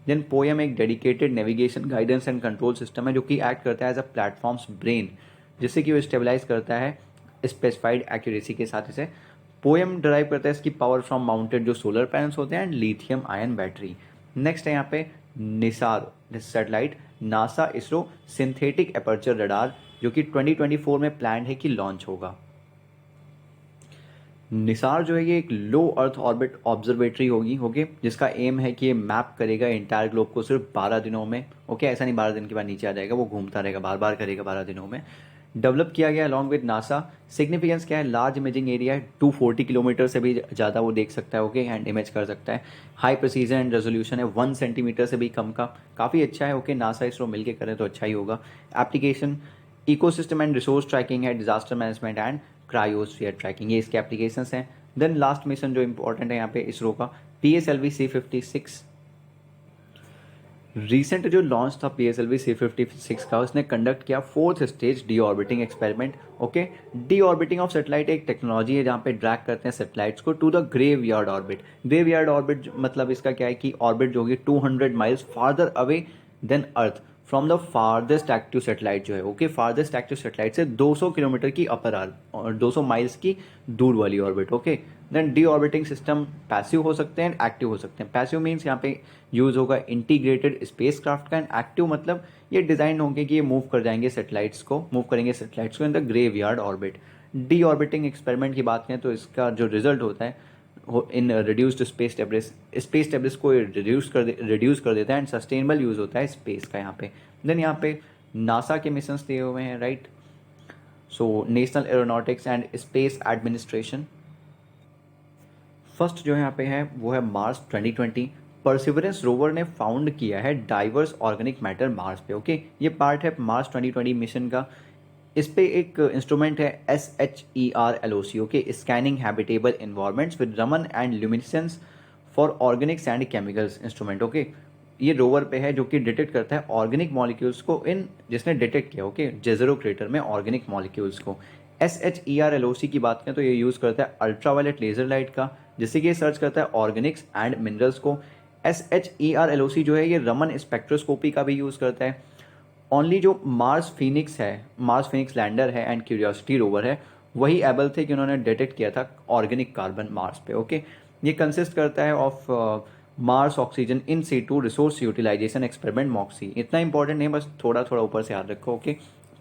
Then POEM एक dedicated navigation guidance and control system है जो कि एक्ट करता है एज अ प्लेटफॉर्म्स ब्रेन, जिससे कि वो स्टेबलाइज करता है स्पेसिफाइड एक्यूरेसी के साथ इसे। POEM ड्राइव करता है इसकी पावर फ्रॉम माउंटेड जो सोलर पैनल्स होते हैं and lithium ion battery. Next है यहाँ पे Nisar satellite, NASA ISRO synthetic aperture radar, जो कि 2024 में प्लान है कि लॉन्च होगा। निसार जो है ये एक लो अर्थ ऑर्बिट ऑब्जर्वेटरी होगी, ओके, जिसका एम है कि ये मैप करेगा इंटायर ग्लोब को सिर्फ 12 दिनों में, ओके। ऐसा नहीं 12 दिन के बाद नीचे आ जाएगा, वो घूमता रहेगा, बार बार करेगा 12 दिनों में। डेवलप किया गया अलॉन्ग विद नासा। सिग्निफिकेंस क्या है, लार्ज इमेजिंग एरिया है, 240 किलोमीटर से भी ज़्यादा वो देख सकता है, ओके, एंड इमेज कर सकता है। हाई प्रिसीजन एंड रेजोल्यूशन है 1 सेंटीमीटर से भी कम का, काफ़ी अच्छा है, ओके। नासा इसरो मिलकर करें तो अच्छा ही होगा। Application ecosystem and resource tracking है, disaster management and cryosphere tracking, ये इसके एप्लीकेशंस हैं। देन लास्ट मिशन जो इंपॉर्टेंट है यहाँ पे इसरो का, PSLV C56। रिसेंट जो लॉन्च था PSLV C56 का, उसने कंडक्ट किया 4th stage deorbiting experiment, okay. Deorbiting of satellite एक टेक्नोलॉजी है जहाँ पे ड्रैग करते हैं सेटेलाइट्स को to the graveyard orbit. Graveyard orbit मतलब इसका क्या है कि ऑर्बिट जो होगी 200 miles farther away than earth from the farthest active satellite जो है, ओके। फार्देस्ट एक्टिव सेटेलाइट से 200 किलोमीटर की अपर आर्बिट और 200 माइल्स की दूर वाली orbit, okay. Then deorbiting system passive हो सकते हैं एंड एक्टिव हो सकते हैं। पैसिव मीन्स यहाँ पे यूज होगा इंटीग्रेटेड स्पेस क्राफ्ट का, एंड एक्टिव मतलब ये डिजाइन होंगे कि ये मूव करेंगे सेटेलाइट्स को in the graveyard orbit. D orbiting experiment की बात करें तो इसका जो रिजल्ट होता है इन रिड्यूस्ड स्पेस टेब्रिस को रिड्यूस कर देता है एंड सस्टेनेबल यूज होता है स्पेस का यहाँ पे। देन यहाँ पे नासा के मिशन दिए हुए हैं, right. So national aeronautics and space administration. First जो यहाँ पे है वो है मार्स 2020। परसिवरेंस रोवर ने फाउंड किया है डाइवर्स ऑर्गेनिक मैटर मार्स पे, ओके। ये पार्ट है मार्स 2020 मिशन का। इस पे एक इंस्ट्रूमेंट है SHER-LOC, okay, scanning habitable environments with Raman and luminescence for Organics and chemicals instrument, okay. ये रोवर पे है जो कि डिटेक्ट करता है ऑर्गेनिक मॉलिक्यूल्स को जिसने डिटेक्ट किया, ओके, जेजरो क्रेटर में ऑर्गेनिक मॉलिक्यूल्स को। SHER-LOC की बात करें तो ये यूज़ करता है अल्ट्रावायलेट लेजर लाइट का, जिससे कि ये सर्च करता है ऑर्गेनिक्स एंड मिनरल्स को। SHER-LOC जो है ये रमन स्पेक्ट्रोस्कोपी का भी यूज़ करता है। ओनली जो मार्स फिनिक्स लैंडर है एंड क्यूरियोसिटी रोवर है, वही एबल थे कि उन्होंने डिटेक्ट किया था ऑर्गेनिक कार्बन मार्स पे, ओके। ये कंसिस्ट करता है of Mars oxygen in situ resource utilisation experiment MOXIE। इतना इंपॉर्टेंट नहीं, बस थोड़ा थोड़ा ऊपर से याद रखो, ओके,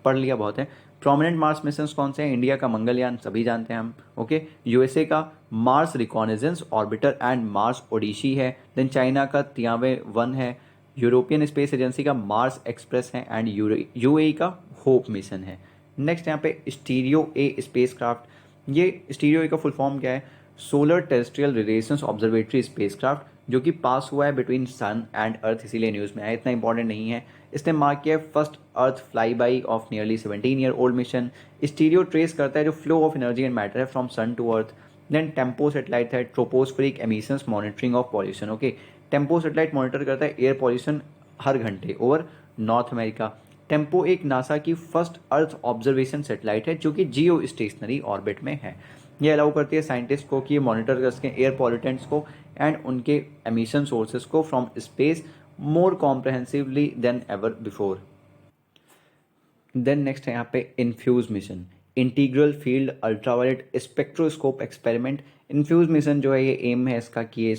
पढ़ लिया बहुत है। प्रोमिनेंट मार्स मिशंस कौन से हैं? इंडिया का मंगलयान सभी जानते हैं हम, ओके। यूएसए का Mars Reconnaissance Orbiter and Mars Odyssey है। देन चाइना का तियावे 1 है। यूरोपियन स्पेस एजेंसी का मार्स एक्सप्रेस है एंड यूएई का होप मिशन है। नेक्स्ट यहाँ पे स्टीरियो ए स्पेसक्राफ्ट, ये स्टीरियो ए का फुल फॉर्म क्या है? Solar Terrestrial Relations Observatory spacecraft, जो कि पास हुआ है बिटवीन सन एंड अर्थ, इसीलिए न्यूज़ में आया, इतना इंपॉर्टेंट नहीं है। इसने मार्क किया है first earth flyby of nearly 17 year old mission. STEREO trace करता है जो flow of energy and matter है from sun to earth. Then TEMPO satellite है, tropospheric emissions monitoring of pollution, okay. TEMPO satellite monitor करता है एयर पॉल्यूशन हर घंटे ओवर नॉर्थ अमेरिका। टेम्पो एक नासा की फर्स्ट अर्थ ऑब्जर्वेशन सेटेलाइट है जो कि जियो स्टेशनरी ऑर्बिट में है। ये अलाउ करती है साइंटिस्ट को कि ये मॉनिटर कर सकें एयर पॉल्यूटेंट्स को एंड उनके एमिशन सोर्सेज को from space more comprehensively than ever before. Then next है यहाँ पे INFUSE mission, integral field ultraviolet spectroscope experiment. INFUSE mission जो है ये एम है इसका कि ये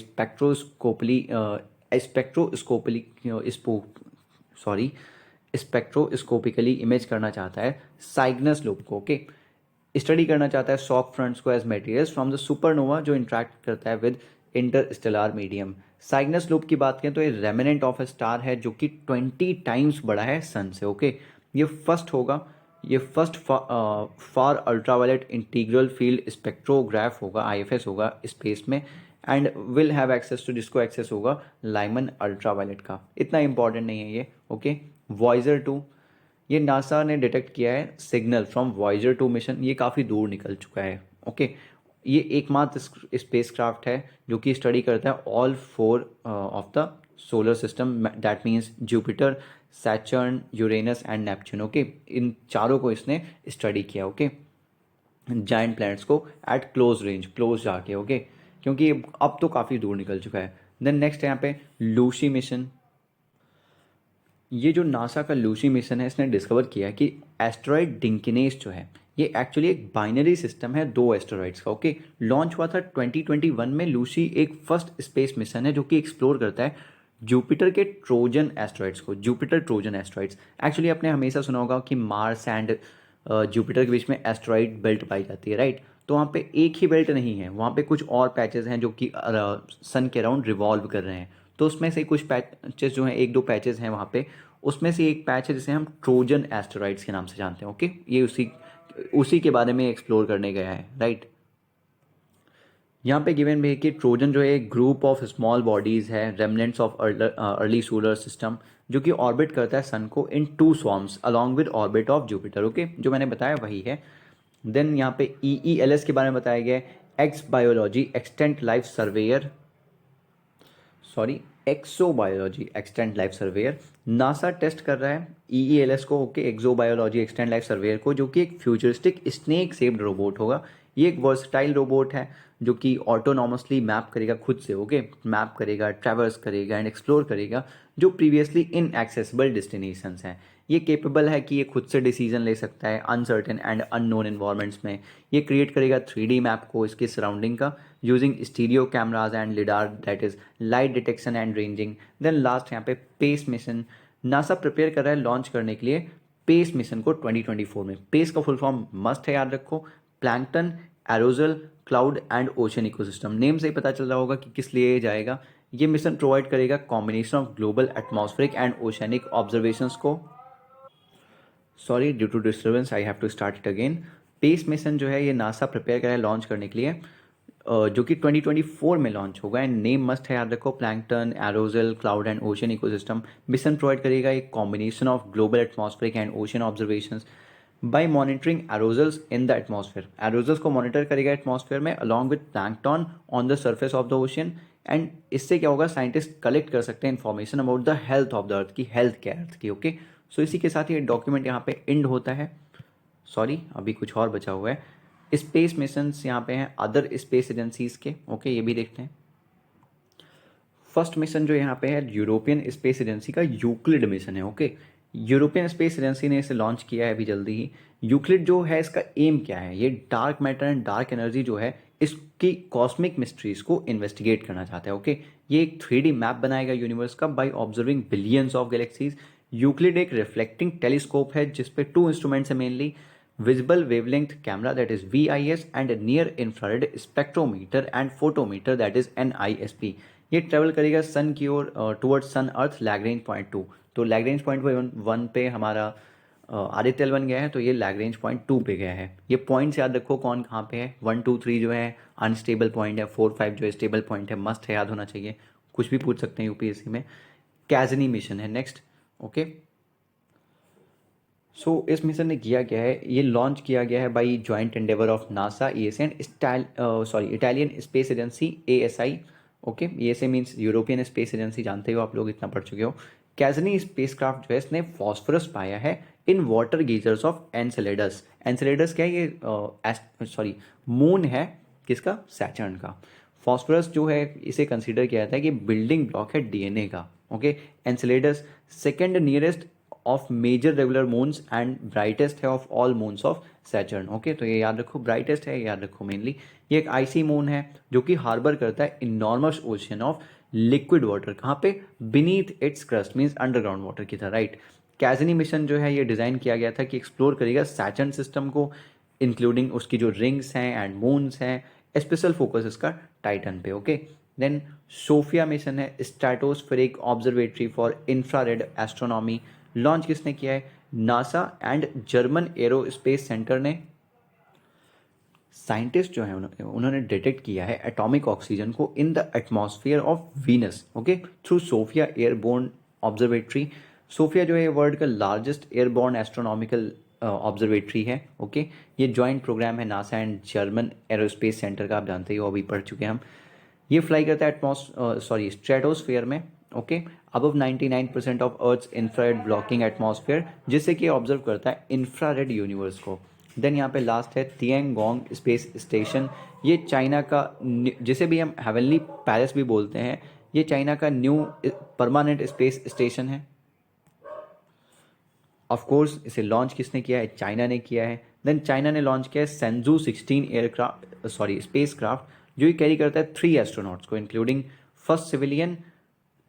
स्पेक्ट्रोस्कोपिकली इमेज करना चाहता है साइग्नस लूप को, ओके। स्टडी करना चाहता है सॉफ्ट फ्रंट्स को as materials from the supernova जो इंटरेक्ट करता है with interstellar medium. Cygnus loop की बात करें तो ये रेमिनेंट ऑफ ए स्टार है जो कि 20 टाइम्स बड़ा है सन से, ओके। ये फर्स्ट होगा, ये first far ultraviolet integral field spectrograph होगा, आईएफएस होगा स्पेस में and will have access to, जिसको एक्सेस होगा लाइमन अल्ट्रावायलेट का। इतना इंपॉर्टेंट नहीं है ये, ओके। वॉयजर 2, ये नासा ने डिटेक्ट किया है सिग्नल फ्रॉम वॉयजर 2 मिशन, ये काफ़ी दूर निकल चुका है, ओके। ये एकमात्र स्पेसक्राफ्ट है जो कि स्टडी करता है all 4 of the solar system, that means Jupiter, Saturn, Uranus and Neptune, okay. इन चारों को इसने स्टडी किया, ओके, जायंट प्लैनेट्स को एट क्लोज रेंज, क्लोज जाके, ओके, क्योंकि अब तो काफ़ी दूर निकल चुका है। देन नेक्स्ट यहाँ पे लूसी मिशन, ये जो नासा का लूसी मिशन है इसने डिस्कवर किया कि एस्टेरॉयड डिंकिनेस जो है ये एक्चुअली एक बाइनरी सिस्टम है 2 एस्टेरॉइड्स का, ओके। लॉन्च हुआ था 2021 में। लूसी एक फर्स्ट स्पेस मिशन है जो कि एक्सप्लोर करता है जुपिटर के ट्रोजन एस्टेरॉइड्स को। जुपिटर ट्रोजन एस्टेरॉइड्स, एक्चुअली आपने हमेशा सुना होगा कि मार्स एंड जुपिटर के बीच में एस्टेरॉइड बेल्ट पाई जाती है, राइट। तो वहाँ पे एक ही बेल्ट नहीं है, वहाँ पे कुछ और पैचेस हैं जो कि सन के अराउंड रिवॉल्व कर रहे हैं। तो उसमें से कुछ पैचेस जो हैं, 1-2 पैचेस हैं वहाँ पे, उसमें से एक पैच है जिसे हम ट्रोजन एस्टेरॉइड्स के नाम से जानते हैं, ओके। ये उसी के बारे में एक्सप्लोर करने गया है, राइट। यहाँ पे गिवन भी है कि ट्रोजन जो है एक ग्रुप ऑफ स्मॉल बॉडीज़ है, remnants of early solar system, जो कि ऑर्बिट करता है सन को in 2 swarms along with orbit of Jupiter, okay. जो मैंने बताया वही है। देन यहाँ पे EELS के बारे में बताया गया है, ex biology extant life surveyor, sorry exobiology extend life surveyor. NASA test कर रहा है EELS को, okay, exobiology extend life surveyor को, जो कि एक फ्यूचरिस्टिक स्नेक शेप्ड रोबोट होगा। ये एक वर्सटाइल रोबोट है जो कि ऑटोनॉमसली मैप करेगा खुद से, ओके, मैप करेगा, ट्रैवर्स करेगा एंड एक्सप्लोर करेगा जो प्रीवियसली इनएक्सेसिबल डेस्टिनेशंस हैं। ये केपेबल है कि ये खुद से डिसीजन ले सकता है अनसर्टेन एंड अननोन इन्वायरमेंट्स में। ये क्रिएट करेगा 3D मैप को इसके सराउंडिंग का using stereo cameras and lidar, that is light detection and ranging. Then last यहाँ पे पेस मिशन, नासा प्रिपेयर कर रहा है लॉन्च करने के लिए पेस मिशन को 2024 में। पेस का फुल फॉर्म मस्ट है याद रखो, plankton, aerosol, cloud and ocean ecosystem. Name से ही पता चल रहा होगा कि किस लिए जाएगा। ये मिशन प्रोवाइड करेगा combination of global atmospheric and oceanic observations को, sorry due to disturbance I have to start it again. PACE mission जो है ये नासा प्रिपेयर कर रहा है लॉन्च करने के लिए, जो कि 2024 में लॉन्च होगा एंड नेम मस्ट है याद रखो, plankton, aerosol, cloud and ocean ecosystem. Mission provide करेगा एक combination of global atmospheric and ocean observations by monitoring aerosols in the atmosphere. Aerosols को मॉनिटर करेगा एटमॉस्फेयर में along with plankton on the surface of the ocean. And इससे क्या होगा, साइंटिस्ट कलेक्ट कर सकते हैं information about the health of the earth की, हेल्थ क्या अर्थ की, ओके। सो इसी के साथ ये डॉक्यूमेंट यहाँ पे एंड होता है। सॉरी अभी कुछ और बचा हुआ है। स्पेस मिशंस यहाँ पे हैं अदर स्पेस एजेंसीज के, ओके, ये भी देखते हैं। फर्स्ट मिशन जो यहाँ पे है यूरोपियन स्पेस एजेंसी का यूक्लिड मिशन है, ओके। यूरोपियन स्पेस एजेंसी ने इसे लॉन्च किया है अभी जल्दी ही। यूक्लिड जो है इसका एम क्या है, ये dark matter and dark energy जो है इसकी कॉस्मिक मिस्ट्रीज को इन्वेस्टिगेट करना चाहता है, ओके। ये एक 3D मैप बनाएगा यूनिवर्स का by observing billions of galaxies. Euclid एक रिफ्लेक्टिंग टेलीस्कोप है जिसपे 2 इंस्ट्रूमेंट्स है mainly, visible wavelength camera that is VIS and a near infrared spectrometer and photometer that is NISP। ये ट्रेवल करेगा सन की ओर टुवर्ड्स सन अर्थ लैग्रेंज पॉइंट 2। तो लैग्रेंज पॉइंट 1 पे हमारा आदित्य एल 1 गया है, तो ये लैग्रेंज पॉइंट 2 पे गया है। ये पॉइंट्स याद रखो कौन कहाँ पे है। 1 2 3 जो है अनस्टेबल पॉइंट है, 4 5 जो है स्टेबल पॉइंट है। मस्ट है, याद होना चाहिए, कुछ भी पूछ सकते हैं यूपीएससी में। कैजनी मिशन है नेक्स्ट। ओके, सो इस मिशन ने किया क्या है, ये लॉन्च किया गया है by joint Endeavour of NASA ESA and Italian space agency ASI। Okay, ESA means European Space agency, जानते हो आप लोग, इतना पढ़ चुके हो। कैजनी स्पेसक्राफ्ट जो है इसने फॉस्फोरस पाया है in water geysers of Enceladus. Enceladus क्या है, ये मून है किसका, सैटर्न का। फॉस्फोरस जो है इसे कंसीडर किया जाता है कि बिल्डिंग ब्लॉक है DNA का। Okay, Enceladus second nearest of major regular moons and brightest है of all moons of Saturn. Okay, तो ये याद रखो, ब्राइटेस्ट है, याद रखो मेनली। ये एक आईसी मून है जो कि हार्बर करता है enormous ocean of liquid water. कहाँ पे, beneath it's crust, means underground water की तरह, राइट। कैजनी मिशन जो है ये डिज़ाइन किया गया था कि एक्सप्लोर करेगा सैटर्न सिस्टम को, इंक्लूडिंग उसकी जो रिंग्स हैं एंड मून्स हैं। स्पेशल फोकस इसका टाइटन पे। ओके, देन सोफिया मिशन है stratospheric observatory for infrared astronomy. Launch किसने किया है, NASA and German aerospace centre ने। साइंटिस्ट जो है उन्होंने डिटेक्ट किया है एटॉमिक ऑक्सीजन को in the atmosphere of Venus. Okay, through SOFIA airborne observatory. SOFIA जो है वर्ल्ड का लार्जेस्ट एयरबोर्न एस्ट्रोनॉमिकल ऑब्जर्वेटरी है। ओके, ये जॉइंट प्रोग्राम है NASA and German aerospace centre का, आप जानते ही हो, अभी पढ़ चुके हैं हम। ये फ्लाई करता है स्ट्रेटोस्फेयर में। Okay, above 99% of earth's infrared blocking atmosphere, जिससे कि ऑब्जर्व करता है इंफ्रारेड यूनिवर्स को। देन यहाँ पे लास्ट है तियांगोंग स्पेस स्टेशन। ये चाइना का जिसे भी हम हेवनली पैलेस भी बोलते हैं, ये चाइना का न्यू परमानेंट स्पेस स्टेशन है। ऑफ कोर्स इसे लॉन्च किसने किया है, चाइना ने किया है। देन चाइना ने लॉन्च किया है सेंजू 16 स्पेस क्राफ्ट, जो ये कैरी करता है 3 एस्ट्रोनॉट्स को, including first civilian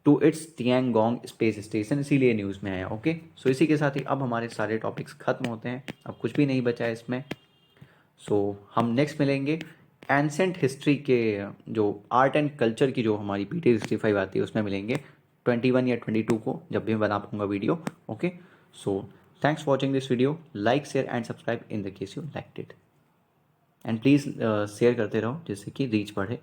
to its Tiangong space station, इसीलिए न्यूज़ में आया। ओके, सो इसी के साथ ही अब हमारे सारे टॉपिक्स खत्म होते हैं, अब कुछ भी नहीं बचा है इसमें। सो हम नेक्स्ट मिलेंगे एंसेंट हिस्ट्री के, जो आर्ट एंड कल्चर की जो हमारी PT 65 आती है उसमें मिलेंगे 21 या 22 को, जब भी मैं बना पाऊंगा video. Okay, so thanks for watching this video. Like share and subscribe in the case you liked it, and please share करते रहो जिससे कि रीच बढ़े।